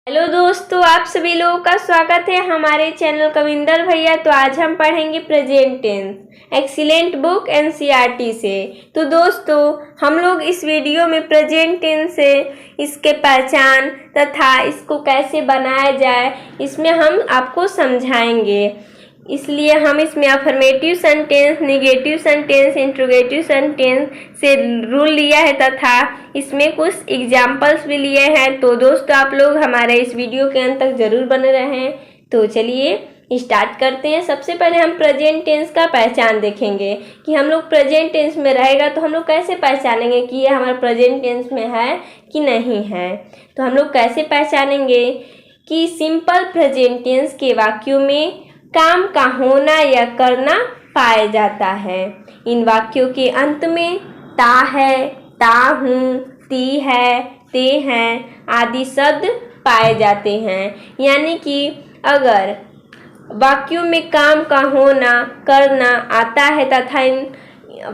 Hello दोस्तों, आप सभी लोगों का स्वागत है हमारे चैनल कविंदर भैया। तो आज हम पढ़ेंगे present tense excellent book NCERT से। तो दोस्तों, हम लोग इस वीडियो में प्रेजेंट टेंस से इसके पहचान तथा इसको कैसे बनाया जाए इसमें हम आपको समझाएंगे। इसलिए हम इसमें affirmative sentence, negative sentence, interrogative sentence से रूल लिया है तथा इसमें कुछ एग्जाम्पल्स भी लिए हैं। तो दोस्तों, आप लोग हमारे इस वीडियो के अंत तक जरूर बने रहें। तो चलिए स्टार्ट करते हैं। सबसे पहले हम प्रेजेंट टेंस का पहचान देखेंगे कि हम लोग प्रेजेंट टेंस में रहेगा तो हम लोग कैसे पहचानेंगे कि ये हमारा प्रेजेंट टेंस में है कि नहीं है। तो हम लोग कैसे पहचानेंगे कि सिंपल प्रेजेंट टेंस के वाक्यों में काम का होना या करना पाया जाता है। इन वाक्यों के अंत में ता है, ता हूँ, ती है, ते हैं आदि शब्द पाए जाते हैं। यानी कि अगर वाक्यों में काम का होना, करना आता है तथा इन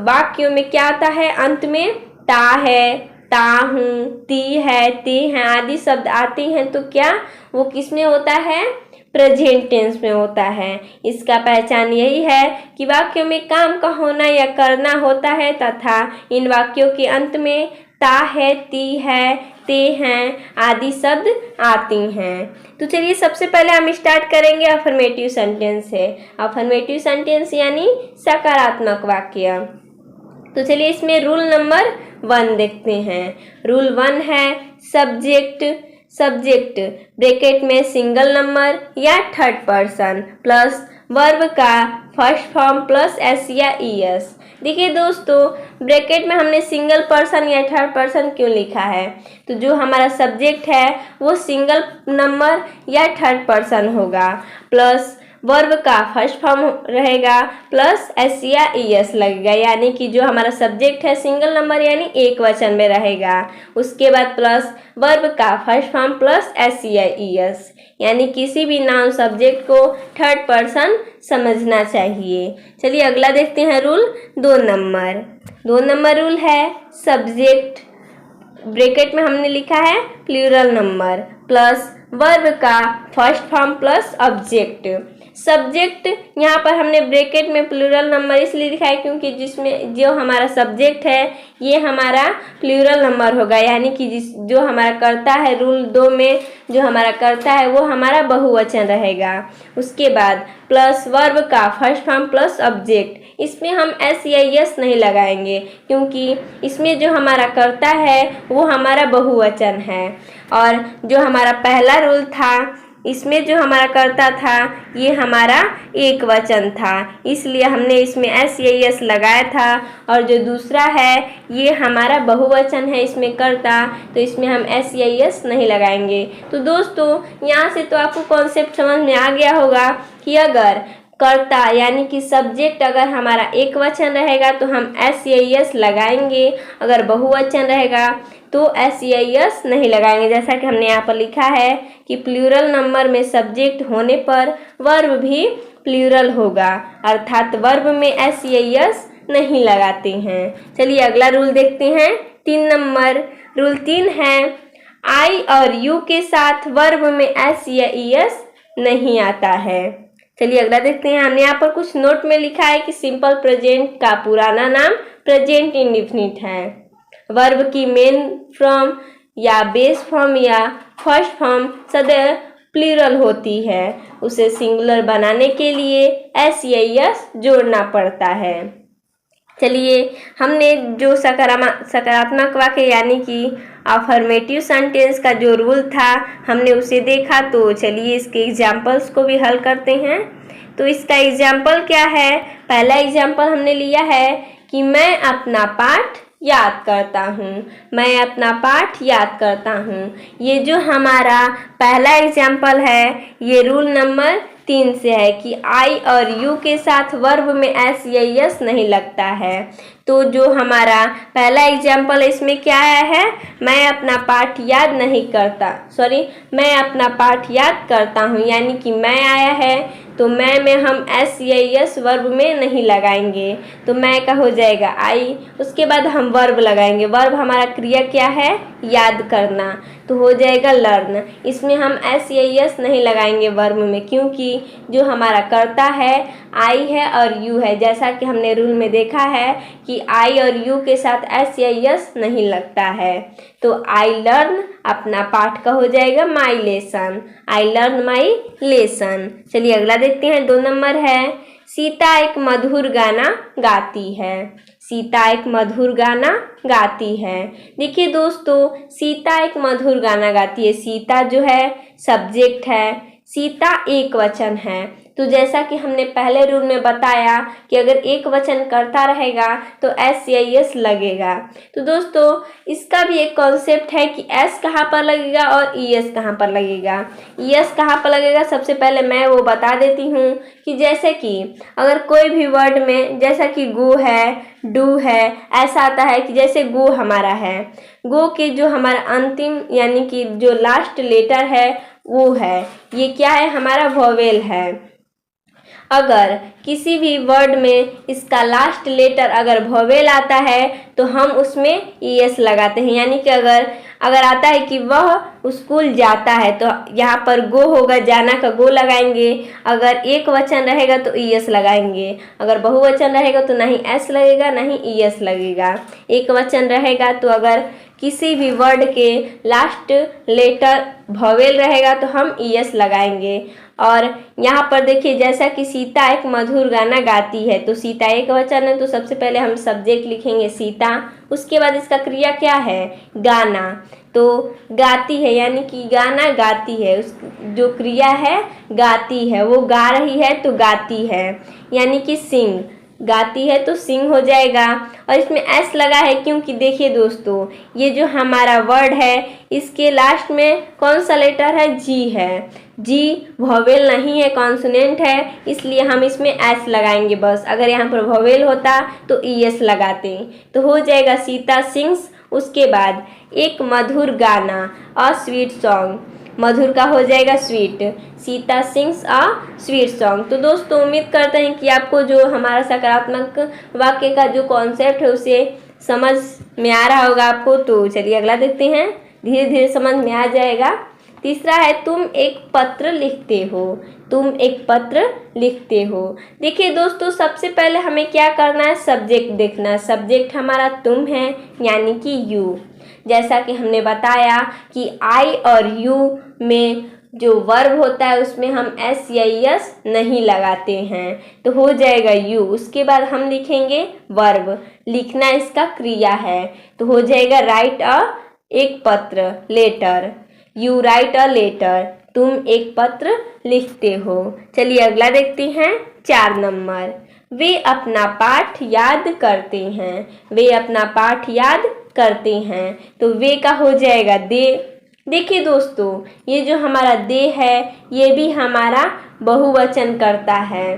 वाक्यों में क्या आता है, अंत में ता है, ता हूँ, ती है, ते हैं आदि शब्द आते हैं, तो क्या वो किस में होता है, प्रेजेंट टेंस में होता है। इसका पहचान यही है कि वाक्यों में काम का होना या करना होता है तथा इन वाक्यों के अंत में ता है, ती है, ते हैं आदि शब्द आती हैं। तो चलिए सबसे पहले हम स्टार्ट करेंगे अफर्मेटिव सेंटेंस से। अफर्मेटिव सेंटेंस यानी सकारात्मक वाक्य। तो चलिए इसमें रूल नंबर 1 देखते हैं। रूल 1 है सब्जेक्ट ब्रैकेट में सिंगल नंबर या थर्ड पर्सन प्लस वर्ब का फर्स्ट फॉर्म प्लस एस या ईएस। देखिए दोस्तों, ब्रैकेट में हमने सिंगल पर्सन या थर्ड पर्सन क्यों लिखा है, तो जो हमारा सब्जेक्ट है वो सिंगल नंबर या थर्ड पर्सन होगा, प्लस वर्ब का फर्स्ट फॉर्म रहेगा प्लस एस या ईएस लगेगा। यानी कि जो हमारा सब्जेक्ट है सिंगल नंबर यानी एक वचन में रहेगा, उसके बाद प्लस वर्ब का फर्स्ट फॉर्म प्लस एस या ईएस। यानी किसी भी नाउन सब्जेक्ट को थर्ड पर्सन समझना चाहिए। चलिए अगला देखते हैं रूल 2 नंबर रूल है सब्जेक्ट ब्रैकेट में हमने लिखा है प्लूरल नंबर प्लस वर्ब का first form plus object. Subject यहाँ पर हमने ब्रैकेट में प्लूरल नंबर इसलिए लिखा है क्योंकि जिसमें जो हमारा सब्जेक्ट है ये हमारा प्लूरल नंबर होगा। यानी कि जो हमारा कर्ता है रूल 2 में जो हमारा कर्ता है वो हमारा बहुवचन रहेगा। उसके बाद प्लस वर्ब का फर्स्ट फॉर्म प्लस ऑब्जेक्ट। इसमें हम एस या यस नहीं लगाएंगे क्योंकि इसमें जो हमारा कर्ता है वो हमारा बहुवचन है, और जो हमारा पहला रूल था इसमें जो हमारा कर्ता था ये हमारा एक वचन था, इसलिए हमने इसमें एस या यस लगाया था। और जो दूसरा है ये हमारा बहुवचन है इसमें कर्ता, तो इसमें हम एस या यस नहीं लगाएंगे। तो दोस्तों, यहाँ से तो आपको कॉन्सेप्ट समझ में आ गया होगा कि अगर कर्ता यानी कि सब्जेक्ट अगर हमारा एक वचन रहेगा तो हम एस या यस लगाएंगे, अगर बहुवचन रहेगा तो एस या यस नहीं लगाएंगे। जैसा कि हमने यहाँ पर लिखा है कि प्लूरल नंबर में सब्जेक्ट होने पर वर्ब भी प्लूरल होगा, अर्थात वर्ब में एस या यस नहीं लगाते हैं। चलिए अगला रूल देखते हैं 3 नंबर। रूल 3 है आई और यू के साथ वर्ब में एस या ईएस नहीं आता है। चलिए अगला देखते हैं। हमने यहाँ पर कुछ नोट में लिखा है कि सिंपल प्रेजेंट का पुराना नाम प्रेजेंट इंडेफिनिट है। वर्ब की मेन फॉर्म या बेस फॉर्म या फर्स्ट फॉर्म सदैव प्लूरल होती है, उसे सिंगुलर बनाने के लिए एस या यस जोड़ना पड़ता है। चलिए हमने जो सकारात्मक वाक्य यानी कि अफर्मेटिव सेंटेंस का जो रूल था हमने उसे देखा। तो चलिए इसके एग्जाम्पल्स को भी हल करते हैं। तो इसका एग्जाम्पल क्या है, पहला एग्जाम्पल हमने लिया है कि मैं अपना पाठ याद करता हूँ। मैं अपना पाठ याद करता हूँ। ये जो हमारा पहला एग्जाम्पल है ये रूल नंबर 3 से है कि आई और यू के साथ वर्ब में एस या यस नहीं लगता है। तो जो हमारा पहला एग्जाम्पल है इसमें क्या आया है, मैं अपना पाठ याद नहीं करता, मैं अपना पाठ याद करता हूँ। यानी कि मैं आया है तो मैं में हम एस या यस वर्ब में नहीं लगाएंगे, तो मैं का हो जाएगा आई। उसके बाद हम वर्ब लगाएंगे। वर्ब हमारा क्रिया क्या है, याद करना, तो हो जाएगा लर्न। इसमें हम एस या यस नहीं लगाएंगे वर्ब में, क्योंकि जो हमारा कर्ता है आई है और यू है। जैसा कि हमने रूल में देखा है कि आई और यू के साथ एस या यस नहीं लगता है। तो आई लर्न अपना पाठ का हो जाएगा माई lesson, I learn my lesson. चलिए अगला देखते हैं, 2 नंबर है, सीता एक मधुर गाना गाती है। सीता एक मधुर गाना गाती है। देखिए दोस्तों, सीता एक मधुर गाना गाती है। सीता जो है सब्जेक्ट है, सीता एक वचन है। तो जैसा कि हमने पहले रूल में बताया कि अगर एक वचन करता रहेगा तो एस या यस लगेगा। तो दोस्तों इसका भी एक कॉन्सेप्ट है कि एस कहाँ पर लगेगा और ई एस कहाँ पर लगेगा। ई एस कहाँ पर लगेगा सबसे पहले मैं वो बता देती हूँ कि जैसे कि अगर कोई भी वर्ड में, जैसा कि गो है, डू है, ऐसा आता है कि जैसे गो हमारा है, गो के जो हमारा अंतिम यानी कि जो लास्ट लेटर है वो है, ये क्या है, हमारा वोवेल है। अगर किसी भी वर्ड में इसका लास्ट लेटर अगर वोवेल आता है तो हम उसमें ई एस लगाते हैं। यानी कि अगर आता है कि वह स्कूल जाता है तो यहाँ पर गो होगा, जाना का गो लगाएंगे। अगर एक वचन रहेगा तो ई एस लगाएंगे, अगर बहुवचन रहेगा तो नहीं एस लगेगा नहीं ई एस लगेगा। एक वचन रहेगा तो अगर किसी भी वर्ड के लास्ट लेटर वोवेल रहेगा तो हम ई एस लगाएंगे। और यहाँ पर देखिए जैसा कि सीता एक मधुर गाना गाती है, तो सीता एक वचन है तो सबसे पहले हम सब्जेक्ट लिखेंगे सीता, उसके बाद इसका क्रिया क्या है, गाना। तो गाती है यानी कि गाना गाती है, उस जो क्रिया है गाती है, वो गा रही है तो गाती है, यानी कि सिंग, गाती है तो सिंग हो जाएगा। और इसमें एस लगा है क्योंकि देखिए दोस्तों ये जो हमारा वर्ड है इसके लास्ट में कौन सा लेटर है, जी है। जी वोवेल नहीं है, कॉन्सोनेंट है, इसलिए हम इसमें एस लगाएंगे बस। अगर यहाँ पर वोवेल होता तो ई एस लगाते। तो हो जाएगा सीता सिंग्स, उसके बाद एक मधुर गाना, अ स्वीट सॉन्ग, मधुर का हो जाएगा sweet, Sita sings a sweet song. तो दोस्तों उम्मीद करते हैं कि आपको जो हमारा सकारात्मक वाक्य का जो कॉन्सेप्ट है उसे समझ में आ रहा होगा आपको। तो चलिए अगला देखते हैं, धीरे धीरे समझ में आ जाएगा। तीसरा है, तुम एक पत्र लिखते हो। तुम एक पत्र लिखते हो। देखिए दोस्तों सबसे पहले हमें क्या करना है, सब्जेक्ट देखना है। सब्जेक्ट हमारा तुम है यानी कि यू। जैसा कि हमने बताया कि आई और यू में जो वर्ब होता है उसमें हम एस या यस नहीं लगाते हैं, तो हो जाएगा यू। उसके बाद हम लिखेंगे वर्ब, लिखना इसका क्रिया है, तो हो जाएगा राइट अ, एक पत्र, letter, you write a letter, तुम एक पत्र लिखते हो। चलिए अगला देखते हैं, 4 नंबर, वे अपना पाठ याद करते हैं। वे अपना पाठ याद करते हैं, तो वे का हो जाएगा दे। देखिए दोस्तों ये जो हमारा दे है ये भी हमारा बहुवचन करता है,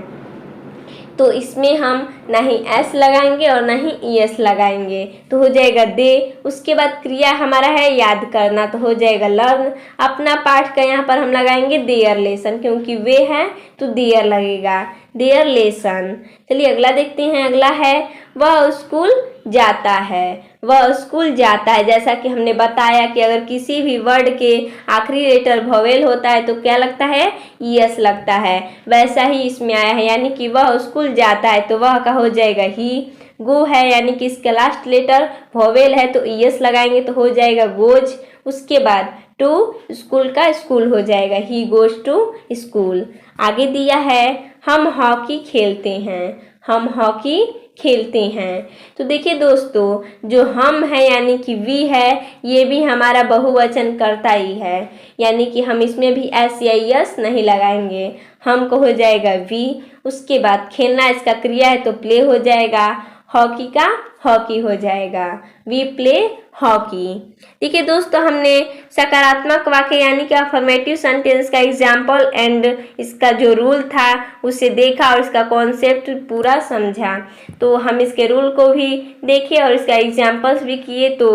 तो इसमें हम नहीं एस लगाएंगे और नहीं ई एस लगाएंगे, तो हो जाएगा दे। उसके बाद क्रिया हमारा है याद करना, तो हो जाएगा लर्न। अपना पाठ का यहाँ पर हम लगाएंगे देयर लेसन, क्योंकि वे हैं तो देयर लगेगा, देयर लेसन। चलिए अगला देखते हैं, अगला है वह स्कूल जाता है। वह स्कूल जाता है, जैसा कि हमने बताया कि अगर किसी भी वर्ड के आखिरी लेटर वोवेल होता है तो क्या लगता है, ई एस लगता है। वैसा ही इसमें आया है, यानी कि वह स्कूल जाता है तो वह का हो जाएगा ही। गो है यानी कि इसका लास्ट लेटर वोवेल है तो ई एस लगाएंगे तो हो जाएगा गोज। उसके बाद टू, स्कूल का स्कूल हो जाएगा, ही गोज टू स्कूल। आगे दिया है हम हॉकी खेलते हैं। हम हॉकी खेलते हैं। तो देखिए दोस्तों जो हम है यानी कि वी है, ये भी हमारा बहुवचन करता ही है, यानी कि हम इसमें भी एस या यस नहीं लगाएंगे, हम को हो जाएगा वी। उसके बाद खेलना इसका क्रिया है तो प्ले हो जाएगा, हॉकी का हॉकी हो जाएगा, वी प्ले हॉकी। देखिए दोस्तों हमने सकारात्मक वाक्य यानी कि अफर्मेटिव सेंटेंस का एग्जाम्पल एंड इसका जो रूल था उसे देखा और इसका कॉन्सेप्ट पूरा समझा। तो हम इसके रूल को भी देखे और इसका एग्जाम्पल्स भी किए। तो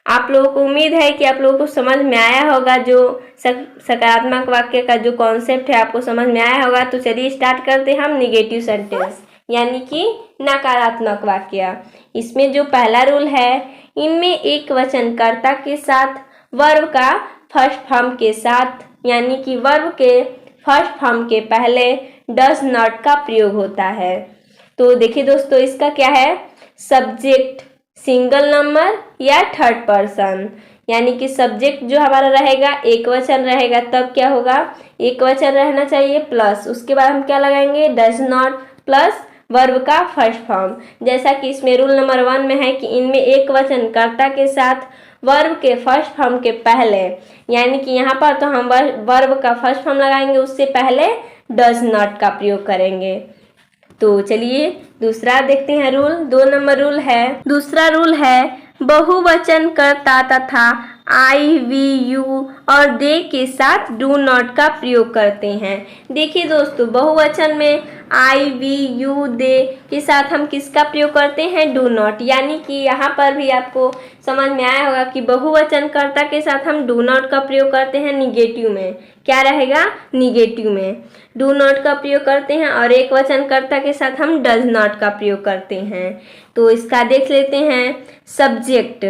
आप लोगों को उम्मीद है कि आप लोगों को समझ में आया होगा, जो सकारात्मक वाक्य का जो कॉन्सेप्ट है आपको समझ में आया होगा। तो चलिए स्टार्ट करते हैं हम निगेटिव सेंटेंस। यानी कि नकारात्मक वाक्य। इसमें जो पहला रूल है, इनमें एक वचनकर्ता के साथ वर्ब का फर्स्ट फॉर्म के साथ यानी कि वर्ब के फर्स्ट फॉर्म के पहले डज नॉट का प्रयोग होता है। तो देखिए दोस्तों, इसका क्या है, सब्जेक्ट सिंगल नंबर या थर्ड पर्सन, यानी कि सब्जेक्ट जो हमारा रहेगा एक वचन रहेगा, तब क्या होगा, एक वचन रहना चाहिए प्लस उसके बाद हम क्या लगाएंगे, डज नॉट प्लस वर्ब का फर्स्ट फॉर्म। जैसा कि इसमें रूल नंबर 1 में है कि इनमें एक वचन कर्ता के साथ वर्ब के फर्स्ट फॉर्म के पहले, यानी कि यहाँ पर तो हम वर्ब का फर्स्ट फॉर्म लगाएंगे, उससे पहले डज नॉट का प्रयोग करेंगे। तो चलिए दूसरा देखते हैं रूल। 2 नंबर रूल है, दूसरा रूल है बहुवचन कर्ता तथा आई वी यू और दे के साथ डू नॉट का प्रयोग करते हैं। देखिए दोस्तों, बहुवचन में आई वी यू दे के साथ हम किसका प्रयोग करते हैं, डू नॉट, यानी कि यहाँ पर भी आपको समझ में आया होगा कि बहुवचन कर्ता के साथ हम डू नॉट का प्रयोग करते हैं निगेटिव में, क्या रहेगा, निगेटिव में डू नॉट का प्रयोग करते हैं, और एक वचन कर्ता के साथ हम डज नॉट का प्रयोग करते हैं। तो इसका देख लेते हैं। सब्जेक्ट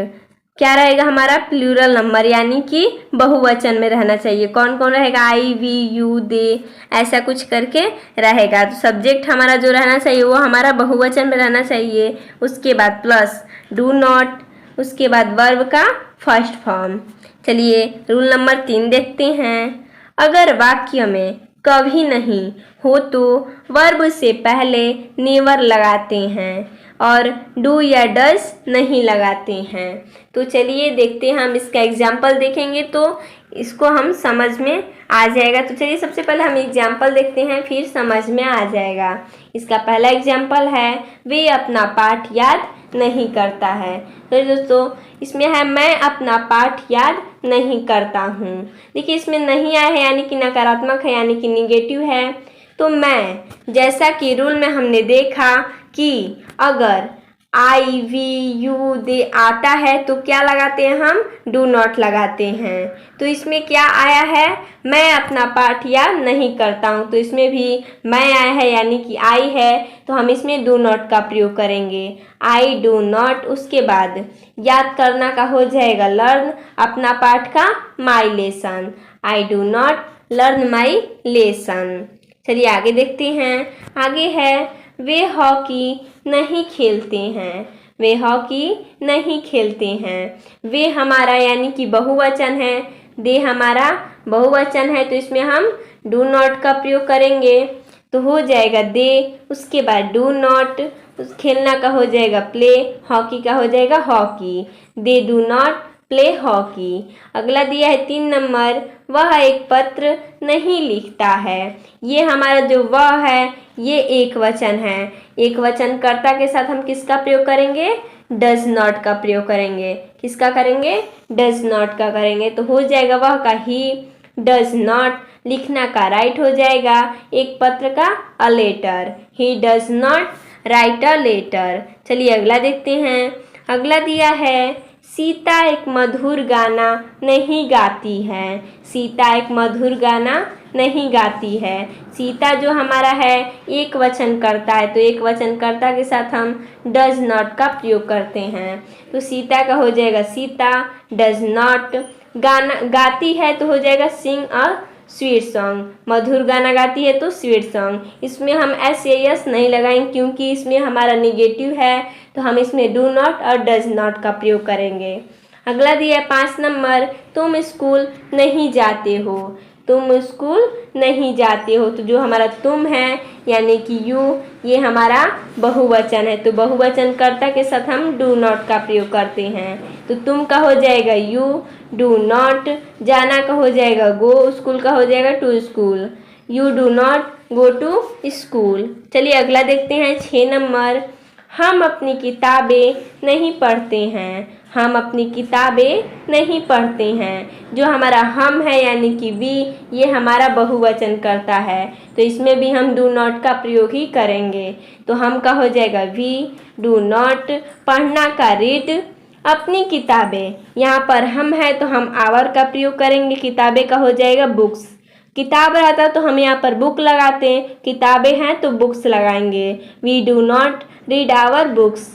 क्या रहेगा हमारा, प्लूरल नंबर, यानी कि बहुवचन में रहना चाहिए। कौन कौन रहेगा, आई वी यू दे ऐसा कुछ करके रहेगा। तो सब्जेक्ट हमारा जो रहना चाहिए वो हमारा बहुवचन में रहना चाहिए। उसके बाद प्लस डू नॉट, उसके बाद वर्ब का फर्स्ट फॉर्म। चलिए रूल नंबर 3 देखते हैं। अगर वाक्य में कभी नहीं हो तो वर्ब से पहले नेवर लगाते हैं और डू या डज नहीं लगाते हैं। तो चलिए देखते हैं, हम इसका एग्जाम्पल देखेंगे तो इसको हम समझ में आ जाएगा। तो चलिए सबसे पहले हम एग्जाम्पल देखते हैं, फिर समझ में आ जाएगा। इसका पहला एग्जाम्पल है, वे अपना पाठ याद नहीं करता है। तो दोस्तों इसमें है, मैं अपना पाठ याद नहीं करता हूँ। देखिए इसमें नहीं आया है यानी कि नकारात्मक है, यानी कि निगेटिव है। तो मैं, जैसा कि रूल में हमने देखा कि अगर आई वी यू दे आता है तो क्या लगाते हैं हम, डू नॉट लगाते हैं। तो इसमें क्या आया है, मैं अपना पाठ याद नहीं करता हूँ, तो इसमें भी मैं आया है यानी कि आई है, तो हम इसमें डू नॉट का प्रयोग करेंगे। आई डू नॉट, उसके बाद याद करना का हो जाएगा लर्न, अपना पाठ का माई lesson, I do not learn my lesson. चलिए आगे देखते हैं। आगे है, वे हॉकी नहीं खेलते हैं। वे हॉकी नहीं खेलते हैं। वे हमारा यानी कि बहुवचन है, दे हमारा बहुवचन है, तो इसमें हम डू नॉट का प्रयोग करेंगे। तो हो जाएगा दे, उसके बाद डू नॉट, खेलना का हो जाएगा प्ले, हॉकी का हो जाएगा hockey. They do not play hockey. अगला दिया है 3 नंबर, वह एक पत्र नहीं लिखता है। ये हमारा जो वह है ये एक वचन है। एक वचन कर्ता के साथ हम किसका प्रयोग करेंगे, डज नॉट का प्रयोग करेंगे। किसका करेंगे, डज नॉट का करेंगे। तो हो जाएगा वह का ही, डज नॉट, लिखना का राइट हो जाएगा, एक पत्र का a letter, he does not write a letter. चलिए अगला देखते हैं। अगला दिया है, सीता एक मधुर गाना नहीं गाती है। सीता एक मधुर गाना नहीं गाती है। सीता जो हमारा है एक वचन करता है, तो एक वचन कर्ता के साथ हम डज नॉट का प्रयोग करते हैं। तो सीता का हो जाएगा सीता, डज नॉट, गाना गाती है तो हो जाएगा सिंग अ स्वीट सॉन्ग, मधुर गाना गाती है तो स्वीट सॉन्ग। इसमें हम एस या यस नहीं लगाएंगे क्योंकि इसमें हमारा निगेटिव है, तो हम इसमें डू नॉट और डज नॉट का प्रयोग करेंगे। अगला दिया है 5 नंबर, तुम स्कूल नहीं जाते हो। तुम स्कूल नहीं जाते हो, तो जो हमारा तुम है यानी कि यू, ये हमारा बहुवचन है, तो बहुवचन कर्ता के साथ हम डू नॉट का प्रयोग करते हैं। तो तुम का हो जाएगा यू, डू नॉट, जाना का हो जाएगा गो, स्कूल का हो जाएगा to school, you do not go to school. चलिए अगला देखते हैं 6 नंबर, हम अपनी किताबें नहीं पढ़ते हैं। हम अपनी किताबें नहीं पढ़ते हैं। जो हमारा हम है यानी कि वी, ये हमारा बहुवचन करता है, तो इसमें भी हम डू नॉट का प्रयोग ही करेंगे। तो हम का हो जाएगा वी, डू नॉट, पढ़ना का रीड, अपनी किताबें, यहाँ पर हम है तो हम आवर का प्रयोग करेंगे, किताबें का हो जाएगा बुक्स, किताब रहता तो हम यहाँ पर बुक लगाते, किताबें हैं तो बुक्स लगाएंगे। We do not read our books.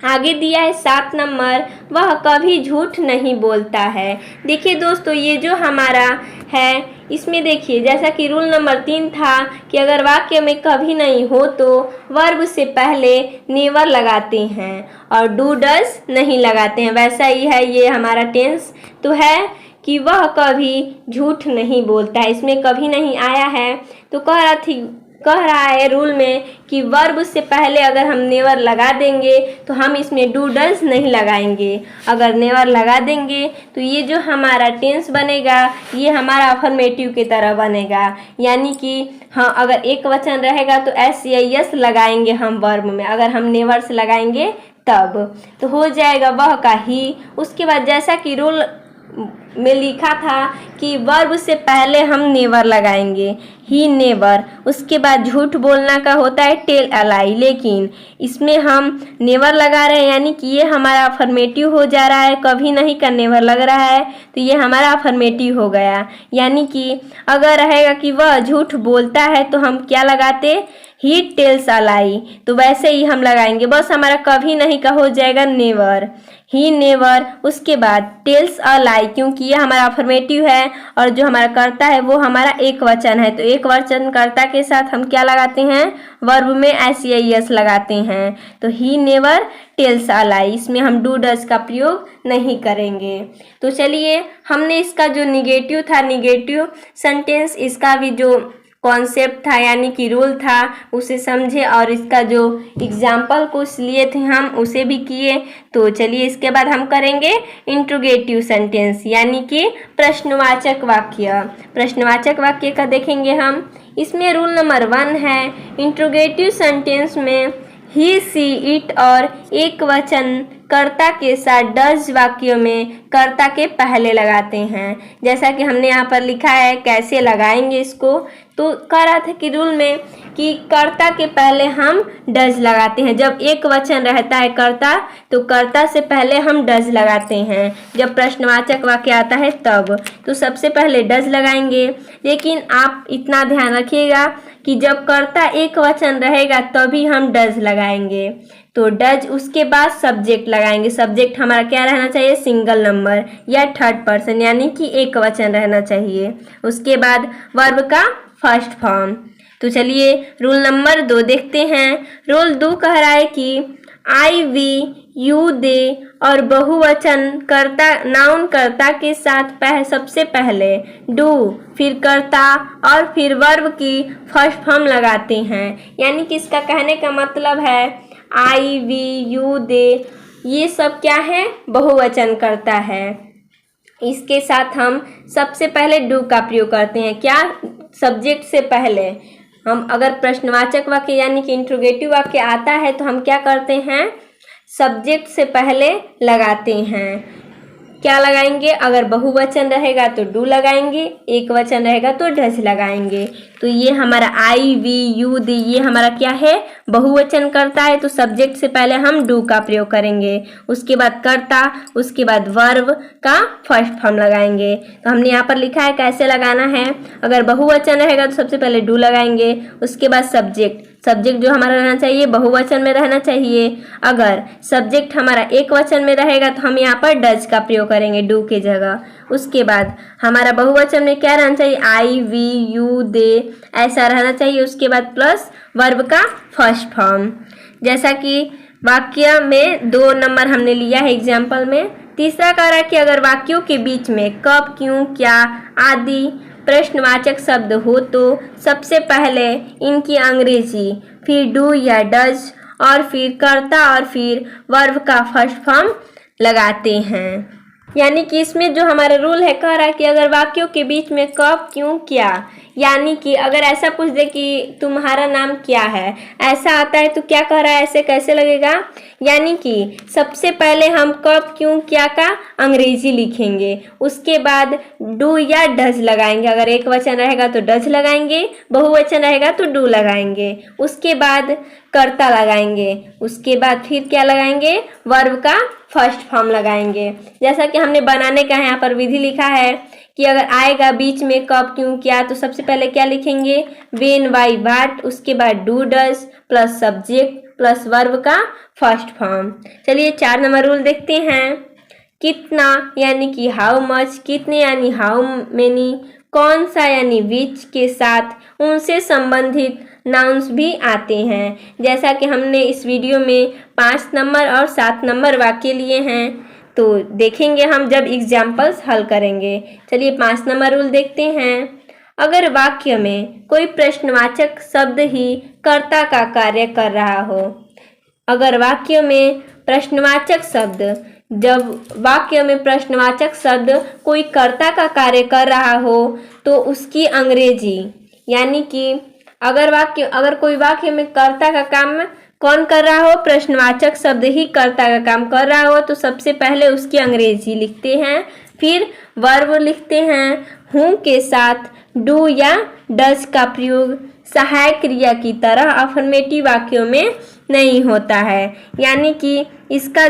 आगे दिया है 7 नंबर, वह कभी झूठ नहीं बोलता है। देखिए दोस्तों, ये जो हमारा है इसमें देखिए जैसा कि रूल नंबर 3 था कि अगर वाक्य में कभी नहीं हो तो वर्ब से पहले नेवर लगाते हैं और डू डज नहीं लगाते हैं, वैसा ही है ये हमारा टेंस तो है कि वह कभी झूठ नहीं बोलता है। इसमें कभी नहीं आया है तो कह रहा है रूल में कि वर्ब से पहले अगर हम नेवर लगा देंगे तो हम इसमें डू डज नहीं लगाएंगे। अगर नेवर लगा देंगे तो ये जो हमारा टेंस बनेगा ये हमारा अफर्मेटिव की तरह बनेगा, यानी कि हाँ अगर एक वचन रहेगा तो एस या यस लगाएंगे हम वर्ब में, अगर हम नेवर से लगाएंगे तब तो हो जाएगा वह का ही। उसके बाद जैसा कि रूल में लिखा था कि वर्ब से पहले हम नेवर लगाएंगे, ही नेवर। उसके बाद झूठ बोलना का होता है टेल अ लाई, लेकिन इसमें हम नेवर लगा रहे हैं यानी कि ये हमारा अफर्मेटिव हो जा रहा है, कभी नहीं का नेवर लग रहा है तो ये हमारा अफर्मेटिव हो गया। यानी कि अगर रहेगा कि वह झूठ बोलता है तो हम क्या लगाते, ही टेल्स अ लाई, तो वैसे ही हम लगाएंगे, बस हमारा कभी नहीं का हो जाएगा नेवर, ही नेवर। उसके बाद टेल्स अ लाई, क्योंकि ये हमारा अफर्मेटिव है और जो हमारा कर्ता है वो हमारा एक वचन है तो एक वचन कर्ता के साथ हम क्या लगाते हैं, वर्ब में एस या यस लगाते हैं, तो ही नेवर टेल्स अ लाई। इसमें हम डू डज का प्रयोग नहीं करेंगे। तो चलिए हमने इसका जो निगेटिव था, निगेटिव सेंटेंस, इसका भी जो कॉन्सेप्ट था यानी कि रूल था उसे समझे और इसका जो एग्जाम्पल कुछ लिए थे हम उसे भी किए। तो चलिए इसके बाद हम करेंगे इंट्रोगेटिव सेंटेंस यानी कि प्रश्नवाचक वाक्य। प्रश्नवाचक वाक्य का देखेंगे हम। इसमें रूल नंबर 1 है, इंट्रोगेटिव सेंटेंस में ही सी इट और एक वचन कर्ता के साथ डज वाक्यों में कर्ता के पहले लगाते हैं। जैसा कि हमने यहाँ पर लिखा है कैसे लगाएंगे इसको, तो कह रहा था कि रूल में कि कर्ता के पहले हम डज लगाते हैं। जब एक वचन रहता है कर्ता तो कर्ता से पहले हम डज लगाते हैं, जब प्रश्नवाचक वाक्य आता है तब तो सबसे पहले डज लगाएंगे। लेकिन आप इतना ध्यान रखिएगा कि जब कर्ता एक वचन रहेगा तभी हम डज लगाएंगे, तो डज उसके बाद सब्जेक्ट लगाएंगे। सब्जेक्ट हमारा क्या रहना चाहिए, सिंगल नंबर या थर्ड पर्सन यानी कि एक वचन रहना चाहिए। उसके बाद वर्ब का फर्स्ट फॉर्म। तो चलिए रूल नंबर 2 देखते हैं। रूल 2 कह रहा है कि आई वी यू दे और बहुवचन कर्ता नाउन कर्ता के साथ सबसे पहले डू फिर कर्ता और फिर वर्ब की फर्स्ट फॉर्म लगाते हैं। यानी कि इसका कहने का मतलब है आई वी यू दे ये सब क्या है, बहुवचन करता है, इसके साथ हम सबसे पहले डू का प्रयोग करते हैं। क्या, सब्जेक्ट से पहले हम अगर प्रश्नवाचक वाक्य यानी कि इंट्रोगेटिव वाक्य आता है तो हम क्या करते हैं, सब्जेक्ट से पहले लगाते हैं। क्या लगाएंगे, अगर बहुवचन रहेगा तो डू लगाएंगे, एक वचन रहेगा तो डज लगाएंगे। तो ये हमारा आई वी यू दी ये हमारा क्या है, बहुवचन करता है तो सब्जेक्ट से पहले हम डू का प्रयोग करेंगे, उसके बाद कर्ता, उसके बाद वर्ब का फर्स्ट फॉर्म लगाएंगे। तो हमने यहाँ पर लिखा है कैसे लगाना है। अगर बहुवचन रहेगा तो सबसे पहले डू लगाएंगे, उसके बाद सब्जेक्ट जो हमारा रहना चाहिए बहुवचन में रहना चाहिए। अगर सब्जेक्ट हमारा एक वचन में रहेगा तो हम यहाँ पर डज का प्रयोग करेंगे डू के जगह। उसके बाद हमारा बहुवचन में क्या रहना चाहिए, आई वी यू दे ऐसा रहना चाहिए। उसके बाद प्लस वर्ब का फर्स्ट फॉर्म। जैसा कि वाक्य में 2 नंबर हमने लिया है एग्जाम्पल में। तीसरा कह रहा है कि अगर वाक्यों के बीच में कब, क्यों, क्या आदि प्रश्नवाचक शब्द हो तो सबसे पहले इनकी अंग्रेजी, फिर डू या डज और फिर कर्ता और फिर वर्ब का फर्स्ट फॉर्म लगाते हैं। यानी कि इसमें जो हमारा रूल है कह रहा है कि अगर वाक्यों के बीच में कब, क्यों, क्या, यानी कि अगर ऐसा पूछ दे कि तुम्हारा नाम क्या है, ऐसा आता है तो क्या कह रहा है, ऐसे कैसे लगेगा, यानी कि सबसे पहले हम कब, क्यों, क्या का अंग्रेजी लिखेंगे, उसके बाद डू या डज लगाएंगे। अगर एक वचन रहेगा तो डज लगाएंगे, बहुवचन रहेगा तो डू लगाएंगे, उसके बाद कर्ता लगाएंगे, उसके बाद फिर क्या लगाएंगे, वर्ब का फर्स्ट फॉर्म लगाएंगे। जैसा कि हमने बनाने का यहाँ पर विधि लिखा है कि अगर आएगा बीच में कब क्यों क्या, तो सबसे पहले क्या लिखेंगे, व्हेन वाई व्हाट, उसके बाद do does plus subject plus verb का फर्स्ट फॉर्म। चलिए 4 नंबर रूल देखते हैं। कितना यानी कि हाउ मच, कितने यानी हाउ मेनी, कौन सा यानी विच के साथ उनसे संबंधित नाउन्स भी आते हैं। जैसा कि हमने इस वीडियो में 5 नंबर और 7 नंबर वाक्य लिए हैं, तो देखेंगे हम जब एग्जाम्पल्स हल करेंगे। चलिए 5 नंबर रूल देखते हैं। अगर वाक्य में कोई प्रश्नवाचक शब्द ही कर्ता का कार्य कर रहा हो, अगर वाक्य में प्रश्नवाचक शब्द, जब वाक्य में प्रश्नवाचक शब्द कोई कर्ता का कार्य कर रहा हो तो उसकी अंग्रेजी, यानी कि अगर कोई वाक्य में कर्ता का काम कौन कर रहा हो, प्रश्नवाचक शब्द ही कर्ता का काम कर रहा हो, तो सबसे पहले उसकी अंग्रेजी लिखते हैं, फिर वर्ब लिखते हैं। हूँ के साथ डू या डज का प्रयोग सहायक क्रिया की तरह अफर्मेटिव वाक्यों में नहीं होता है। यानी कि इसका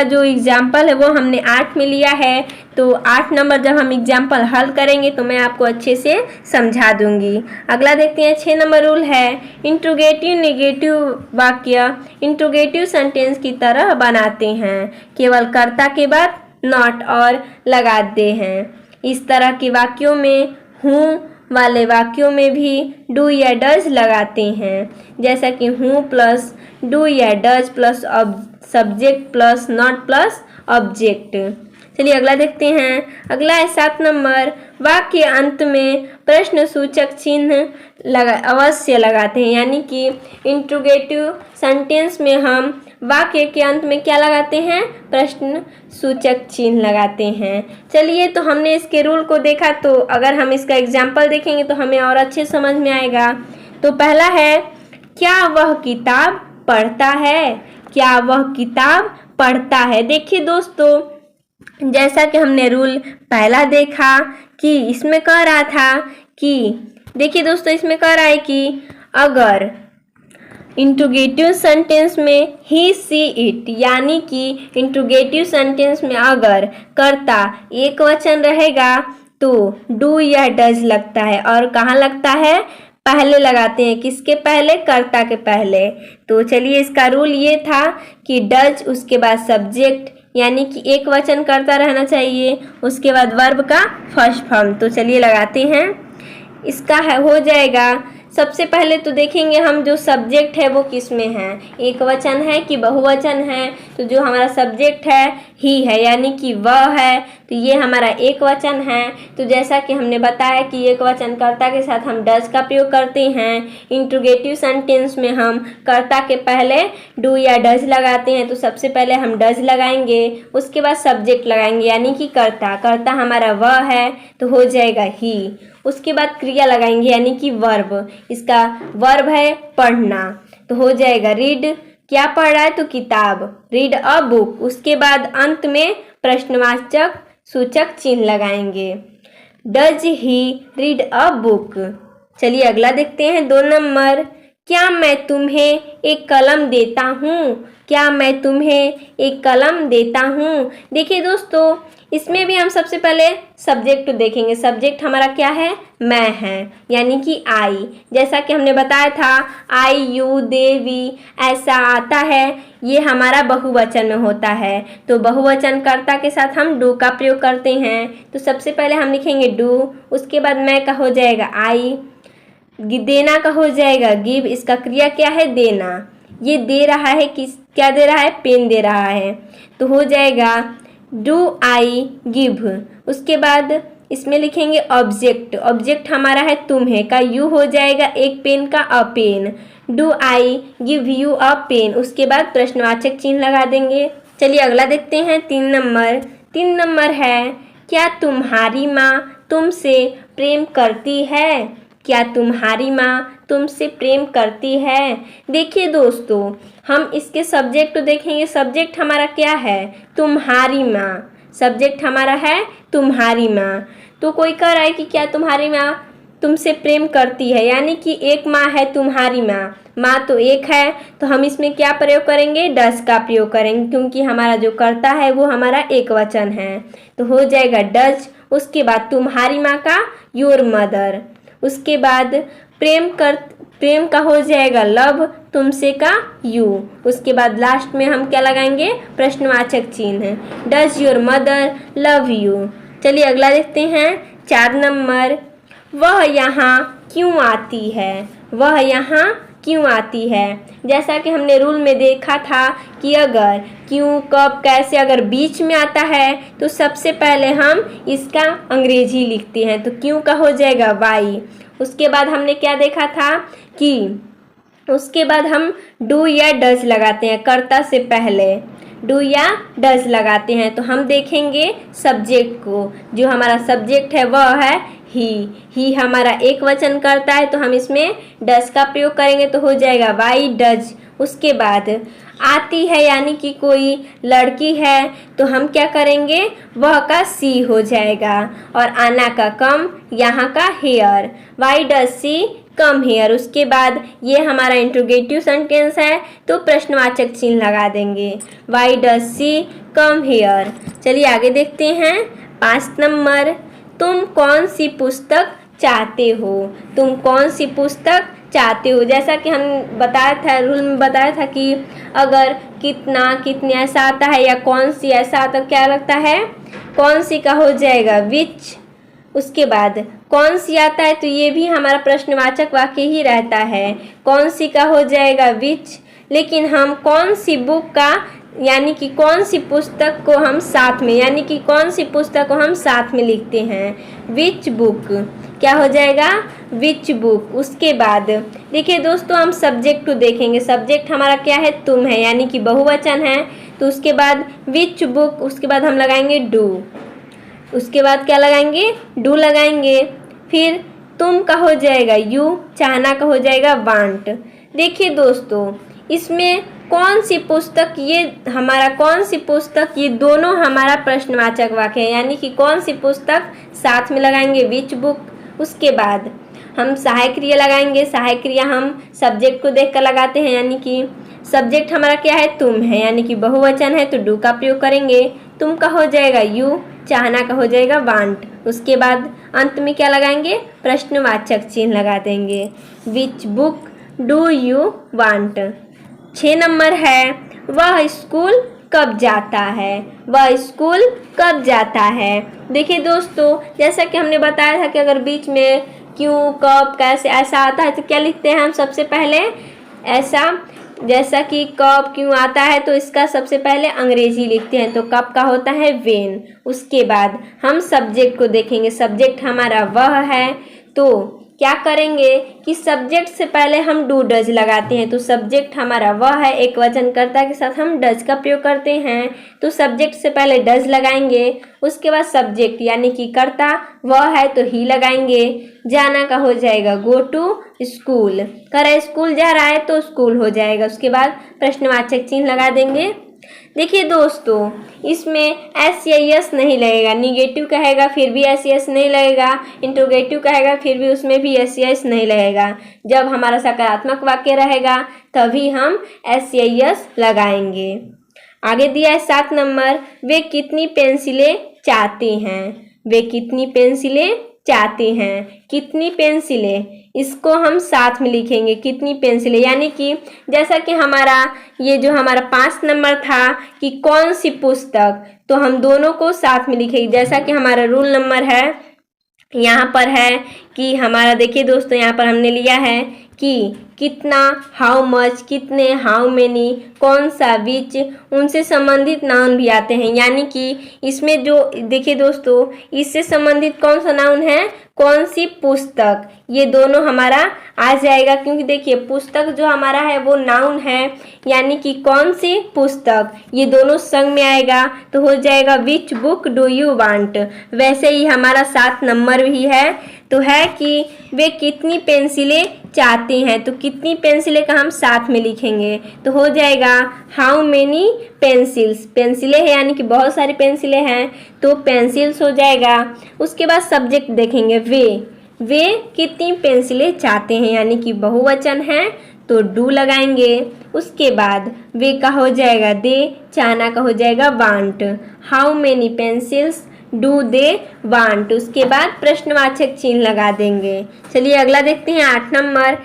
जो एग्जाम्पल है वो हमने 8 में लिया है, तो 8 नंबर जब हम एग्जाम्पल हल करेंगे तो मैं आपको अच्छे से समझा दूंगी। अगला देखते हैं 6 नंबर रूल है, इंट्रोगेटिव नेगेटिव वाक्य इंट्रोगेटिव सेंटेंस की तरह बनाते हैं, केवल कर्ता के बाद नॉट और लगाते हैं। इस तरह के वाक्यों में हूँ वाले वाक्यों में भी डू या डज लगाते हैं, जैसा कि हूँ प्लस डू या does plus subject plus not plus object. चलिए अगला देखते हैं। अगला है 7 नंबर, वाक्य अंत में प्रश्न सूचक चिन्ह अवश्य लगाते हैं। यानी कि इंट्रोगेटिव सेंटेंस में हम वाक्य के अंत में क्या लगाते हैं, प्रश्न सूचक चिन्ह लगाते हैं। चलिए तो हमने इसके रूल को देखा, तो अगर हम इसका एग्जाम्पल देखेंगे तो हमें और अच्छे समझ में आएगा। तो पहला है, क्या वह किताब पढ़ता है, क्या वह किताब पढ़ता है। देखिए दोस्तों, जैसा कि हमने रूल पहला देखा कि इसमें कह रहा था कि, देखिए दोस्तों इसमें कह रहा है कि अगर इंट्रोगेटिव सेंटेंस में ही सी इट, यानी कि इंट्रोगेटिव सेंटेंस में अगर कर्ता एक वचन रहेगा तो डू या डज लगता है, और कहाँ लगता है, पहले लगाते हैं। किसके पहले, कर्ता के पहले। तो चलिए इसका रूल ये था कि डज उसके बाद सब्जेक्ट, यानी कि एक वचन कर्ता रहना चाहिए, उसके बाद वर्ब का फर्स्ट फॉर्म। तो चलिए लगाते हैं, इसका हो जाएगा। सबसे पहले तो देखेंगे हम जो सब्जेक्ट है वो किस में है, एक वचन है कि बहुवचन है। तो जो हमारा सब्जेक्ट है ही है, यानी कि वह है, तो ये हमारा एक वचन है। तो जैसा कि हमने बताया कि एक वचन कर्ता के साथ हम डज का प्रयोग करते हैं। इंट्रोगेटिव सेंटेंस में हम कर्ता के पहले डू या डज लगाते हैं, तो सबसे पहले हम डज लगाएंगे, उसके बाद सब्जेक्ट लगाएंगे, यानी कि कर्ता हमारा वह है तो हो जाएगा ही। उसके बाद क्रिया लगाएंगे, यानी कि वर्ब, इसका वर्ब है पढ़ना, तो हो जाएगा रीड, क्या पढ़ रहा है, तो किताब, रीड अ बुक। उसके बाद अंत में प्रश्नवाचक सूचक चिन्ह लगाएंगे, does he read a book. चलिए अगला देखते हैं 2 नंबर, क्या मैं तुम्हें एक कलम देता हूँ, क्या मैं तुम्हें एक कलम देता हूँ। देखिए दोस्तों, इसमें भी हम सबसे पहले सब्जेक्ट देखेंगे। सब्जेक्ट हमारा क्या है, मैं है, यानी कि आई। जैसा कि हमने बताया था आई, यू, दे, वी ऐसा आता है, ये हमारा बहुवचन में होता है। तो बहुवचन कर्ता के साथ हम डू का प्रयोग करते हैं। तो सबसे पहले हम लिखेंगे डू, उसके बाद मैं का हो जाएगा आई, देना का हो जाएगा गिव, इसका क्रिया क्या है, देना। ये दे रहा है, क्या दे रहा है, पेन दे रहा है, तो हो जाएगा डू आई गिव। उसके बाद इसमें लिखेंगे ऑब्जेक्ट, ऑब्जेक्ट हमारा है तुम्हें का, यू हो जाएगा एक पेन का a pen, do I give you a pen. उसके बाद प्रश्नवाचक चिन्ह लगा देंगे। चलिए अगला देखते हैं 3 नंबर। 3 नंबर है, क्या तुम्हारी माँ तुमसे प्रेम करती है, क्या तुम्हारी माँ तुमसे प्रेम करती है। देखिए दोस्तों, हम इसके सब्जेक्ट देखेंगे। सब्जेक्ट हमारा क्या है, तुम्हारी माँ, सब्जेक्ट हमारा है तुम्हारी माँ। तो कोई कह रहा है कि क्या तुम्हारी माँ तुमसे प्रेम करती है, यानी कि एक माँ है तुम्हारी माँ, माँ तो एक है, तो हम इसमें क्या प्रयोग करेंगे, डज का प्रयोग करेंगे, क्योंकि हमारा जो कर्ता है वो हमारा एक वचन है। तो हो जाएगा डज, उसके बाद तुम्हारी माँ का योर मदर, उसके बाद प्रेम का हो जाएगा लव, तुमसे का यू, उसके बाद लास्ट में हम क्या लगाएंगे, प्रश्नवाचक चिन्ह, does your mother love you. चलिए अगला देखते हैं 4 नंबर, वह यहाँ क्यों आती है, वह यहाँ क्यों आती है। जैसा कि हमने रूल में देखा था कि अगर क्यों कब कैसे अगर बीच में आता है तो सबसे पहले हम इसका अंग्रेजी लिखते हैं, तो क्यों का हो जाएगा वाई। उसके बाद हमने क्या देखा था कि उसके बाद हम डू या डज लगाते हैं, कर्ता से पहले डू या डज लगाते हैं। तो हम देखेंगे सब्जेक्ट को, जो हमारा सब्जेक्ट है वह है ही हमारा एक वचन करता है तो हम इसमें डज का प्रयोग करेंगे तो हो जाएगा वाई डज। उसके बाद आती है यानी कि कोई लड़की है तो हम क्या करेंगे, वह का सी हो जाएगा, और आना का कम, यहाँ का here, why does she come here. उसके बाद ये हमारा इंट्रोगेटिव सेंटेंस है तो प्रश्नवाचक चिन्ह लगा देंगे, Y does she come hair. चलिए आगे देखते हैं 5 नंबर, तुम कौन सी पुस्तक चाहते हो, तुम कौन सी पुस्तक चाहते हो। जैसा कि हम बताया था, रूल में बताया था कि अगर कितना कितने ऐसा आता है या कौन सी ऐसा आता, क्या लगता है, कौन सी का हो जाएगा विच। उसके बाद कौन सी आता है तो ये भी हमारा प्रश्नवाचक वाक्य ही रहता है, कौन सी का हो जाएगा विच। लेकिन हम कौन सी बुक का यानी कि कौन सी पुस्तक को हम साथ में यानी कि कौन सी पुस्तक को हम साथ में लिखते हैं, विच बुक, क्या हो जाएगा विच बुक। उसके बाद देखिए दोस्तों हम सब्जेक्ट को देखेंगे, सब्जेक्ट हमारा क्या है, तुम है यानी कि बहुवचन है, तो उसके बाद विच बुक, उसके बाद हम लगाएंगे डू, उसके बाद क्या लगाएंगे, डू लगाएंगे, फिर तुम का हो जाएगा यू, चाहना का हो जाएगा वांट। देखिए दोस्तों इसमें कौन सी पुस्तक, ये हमारा कौन सी पुस्तक, ये दोनों हमारा प्रश्नवाचक वाक्य है, यानी कि कौन सी पुस्तक साथ में लगाएंगे विच बुक। उसके बाद हम सहायक क्रिया लगाएंगे, सहायक क्रिया हम सब्जेक्ट को देखकर लगाते हैं, यानी कि सब्जेक्ट हमारा क्या है, तुम है यानी कि बहुवचन है तो डू का प्रयोग करेंगे, तुम का हो जाएगा यू, चाहना का हो जाएगा वांट। उसके बाद अंत में क्या लगाएंगे, प्रश्नवाचक चिन्ह लगा देंगे, which book do you want. 6 number है, वह स्कूल कब जाता है, वह स्कूल कब जाता है। देखिए दोस्तों जैसा कि हमने बताया था कि अगर बीच में क्यों कब कैसे ऐसा आता है तो क्या लिखते हैं हम सबसे पहले, ऐसा जैसा कि कब क्यों आता है तो इसका सबसे पहले अंग्रेजी लिखते हैं, तो कब का होता है वेन। उसके बाद हम सब्जेक्ट को देखेंगे, सब्जेक्ट हमारा वह है तो क्या करेंगे कि सब्जेक्ट से पहले हम डू डज लगाते हैं, तो सब्जेक्ट हमारा वह है, एक वचनकर्ता के साथ हम डज का प्रयोग करते हैं, तो सब्जेक्ट से पहले डज लगाएंगे। उसके बाद सब्जेक्ट यानी कि कर्ता वह है तो ही लगाएंगे, जाना का हो जाएगा गो टू स्कूल, कर स्कूल जा रहा है तो स्कूल हो जाएगा। उसके बाद प्रश्नवाचक चिन्ह लगा देंगे। देखिए दोस्तों इसमें एस या यस नहीं लगेगा, निगेटिव कहेगा फिर भी एस यस नहीं लगेगा, इंट्रोगेटिव कहेगा फिर भी उसमें भी एस यस नहीं लगेगा। जब हमारा सकारात्मक वाक्य रहेगा तभी हम एस या यस लगाएंगे। आगे दिया है 7 नंबर, वे कितनी पेंसिलें चाहते हैं, वे कितनी पेंसिलें चाहते हैं, कितनी पेंसिलें, इसको हम साथ में लिखेंगे, कितनी पेंसिलें, यानी कि जैसा कि हमारा ये जो हमारा 5 नंबर था कि कौन सी पुस्तक, तो हम दोनों को साथ में लिखेंगे। जैसा कि हमारा रूल नंबर है यहाँ पर है कि हमारा देखिए दोस्तों यहाँ पर हमने लिया है कि कितना, हाउ मच, कितने, हाउ मेनी, कौन सा, विच, उनसे संबंधित नाउन भी आते हैं, यानी कि इसमें जो देखिए दोस्तों इससे संबंधित कौन सा नाउन है, कौन सी पुस्तक, ये दोनों हमारा आ जाएगा, क्योंकि देखिए पुस्तक जो हमारा है वो नाउन है, यानी कि कौन सी पुस्तक, ये दोनों संग में आएगा तो हो जाएगा which book do you want. वैसे ही हमारा 7 नंबर भी है तो है कि वे कितनी पेंसिलें चाहते हैं, तो कितनी पेंसिलें का हम साथ में लिखेंगे तो हो जाएगा हाउ मेनी पेंसिल्स, पेंसिलें है यानी कि बहुत सारी पेंसिलें हैं तो पेंसिल्स हो जाएगा। उसके बाद सब्जेक्ट देखेंगे, वे कितनी पेंसिलें चाहते हैं यानी कि बहुवचन है तो डू लगाएंगे। उसके बाद वे का हो जाएगा दे, चाहना का हो जाएगा want, how many pencils do they want. उसके बाद प्रश्नवाचक चिन्ह लगा देंगे। चलिए अगला देखते हैं 8 नंबर।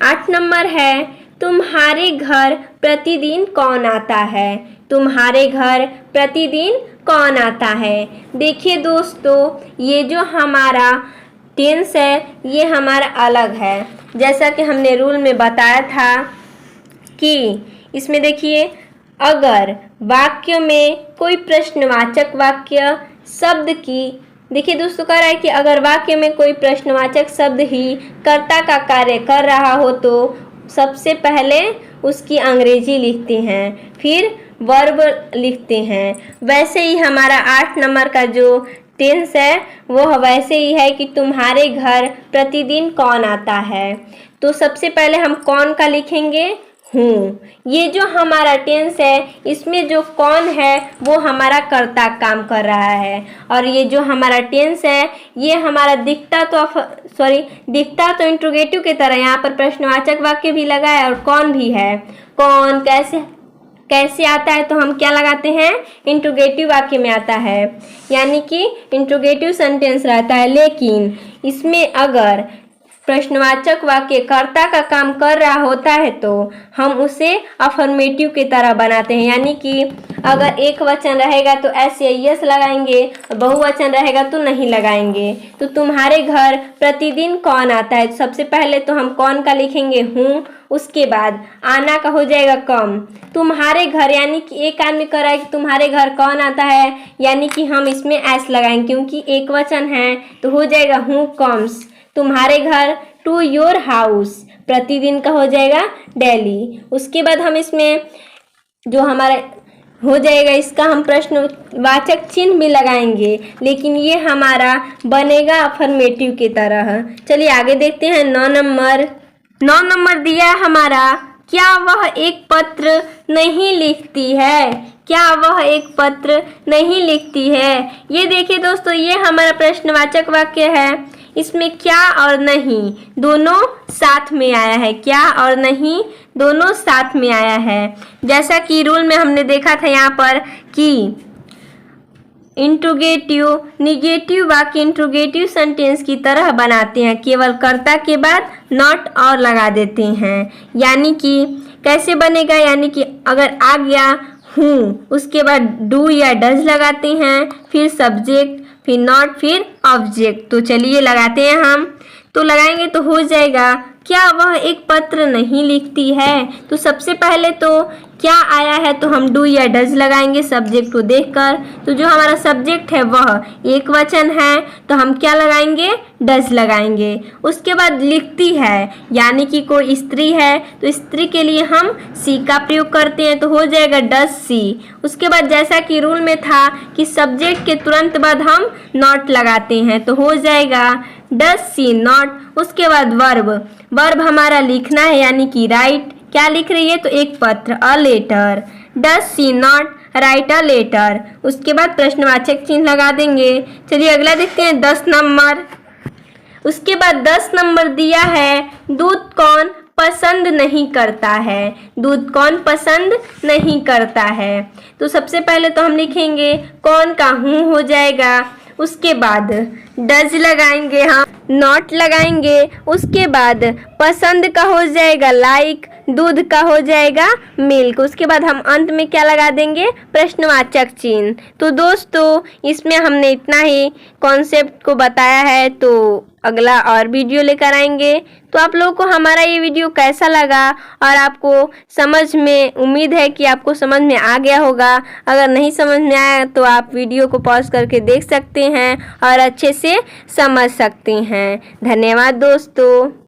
8 नंबर है तुम्हारे घर प्रतिदिन कौन आता है। तुम्हारे घर प्रतिदिन कौन आता है। देखिए दोस्तों, ये जो हमारा टेंस है ये हमारा अलग है। जैसा कि हमने रूल में बताया था कि इसमें देखिए, अगर वाक्य में कोई प्रश्नवाचक वाक्य शब्द की, देखिए दोस्तों कह रहा है कि अगर वाक्य में कोई प्रश्नवाचक शब्द ही कर्ता का कार्य कर रहा हो तो सबसे पहले उसकी अंग्रेजी लिखते हैं, फिर वर्ब लिखते हैं। वैसे ही हमारा 8 नंबर का जो टेंस है वह वैसे ही है कि तुम्हारे घर प्रतिदिन कौन आता है। तो सबसे पहले हम कौन का लिखेंगे, हूँ। ये जो हमारा टेंस है इसमें जो कौन है वो हमारा कर्ता काम कर रहा है, और ये जो हमारा टेंस है ये हमारा दिखता तो इंट्रोगेटिव की तरह यहाँ पर प्रश्नवाचक वाक्य भी लगा है और कौन भी है। कौन कैसे आता है तो हम क्या लगाते हैं, इंट्रोगेटिव वाक्य में आता है, यानी कि इंट्रोगेटिव सेंटेंस रहता है। लेकिन इसमें अगर प्रश्नवाचक वाक्य कर्ता का काम कर रहा होता है तो हम उसे अफर्मेटिव की तरह बनाते हैं, यानी कि अगर एक वचन रहेगा तो एस या यस लगाएंगे और बहुवचन रहेगा तो नहीं लगाएंगे। तो तुम्हारे घर प्रतिदिन कौन आता है, सबसे पहले तो हम कौन का लिखेंगे, हूँ। उसके बाद आना का हो जाएगा कम। तुम्हारे घर यानी कि एक आदमी कह रहा है कि तुम्हारे घर कौन आता है, यानी कि हम इसमें एस लगाएंगे क्योंकि एक वचन है तो हो जाएगा हूँ कम्स। तुम्हारे घर टू योर हाउस, प्रतिदिन का हो जाएगा डेली। उसके बाद हम इसमें जो हमारा हो जाएगा इसका हम प्रश्नवाचक चिन्ह भी लगाएंगे, लेकिन ये हमारा बनेगा अफर्मेटिव की तरह। चलिए आगे देखते हैं 9 नंबर। 9 नंबर दिया हमारा, क्या वह एक पत्र नहीं लिखती है। क्या वह एक पत्र नहीं लिखती है। ये देखिए दोस्तों, ये हमारा प्रश्नवाचक वाक्य है। इसमें क्या और नहीं दोनों साथ में आया है। क्या और नहीं दोनों साथ में आया है। जैसा कि रूल में हमने देखा था यहाँ पर कि इंट्रोगेटिव निगेटिव वाक्य इंट्रोगेटिव सेंटेंस की तरह बनाते हैं, केवल कर्ता के बाद नॉट और लगा देते हैं। यानी कि कैसे बनेगा, यानी कि अगर आ गया हूँ उसके बाद डू या डज लगाते हैं, फिर सब्जेक्ट, फिर नॉट, फिर ऑब्जेक्ट। तो चलिए लगाते हैं हम, तो लगाएंगे तो हो जाएगा क्या वह एक पत्र नहीं लिखती है। तो सबसे पहले तो क्या आया है तो हम डू या डज लगाएंगे सब्जेक्ट को देखकर। तो जो हमारा सब्जेक्ट है वह एक वचन है तो हम क्या लगाएंगे, डज लगाएंगे। उसके बाद लिखती है यानी कि कोई स्त्री है तो स्त्री के लिए हम सी का प्रयोग करते हैं तो हो जाएगा डज सी। उसके बाद जैसा कि रूल में था कि सब्जेक्ट के तुरंत बाद हम नॉट लगाते हैं तो हो जाएगा डज सी नॉट। उसके बाद वर्ब हमारा लिखना है यानी कि राइट। क्या लिख रही है तो एक पत्र, a letter. Does she not write a letter. उसके बाद प्रश्नवाचक चिन्ह लगा देंगे। चलिए अगला देखते हैं 10 नंबर। उसके बाद 10 नंबर दिया है, दूध कौन पसंद नहीं करता है। दूध कौन पसंद नहीं करता है। तो सबसे पहले तो हम लिखेंगे कौन का हूँ हो जाएगा। उसके बाद डज लगाएंगे, हम नॉट लगाएंगे। उसके बाद पसंद का हो जाएगा लाइक, दूध का हो जाएगा मिल्क। उसके बाद हम अंत में क्या लगा देंगे, प्रश्नवाचक चिन्ह। तो दोस्तों इसमें हमने इतना ही कॉन्सेप्ट को बताया है, तो अगला और वीडियो लेकर आएंगे। तो आप लोगों को हमारा ये वीडियो कैसा लगा और आपको समझ में, उम्मीद है कि आपको समझ में आ गया होगा। अगर नहीं समझ में आया तो आप वीडियो को पॉज करके देख सकते हैं और अच्छे से समझ सकते हैं। धन्यवाद दोस्तों।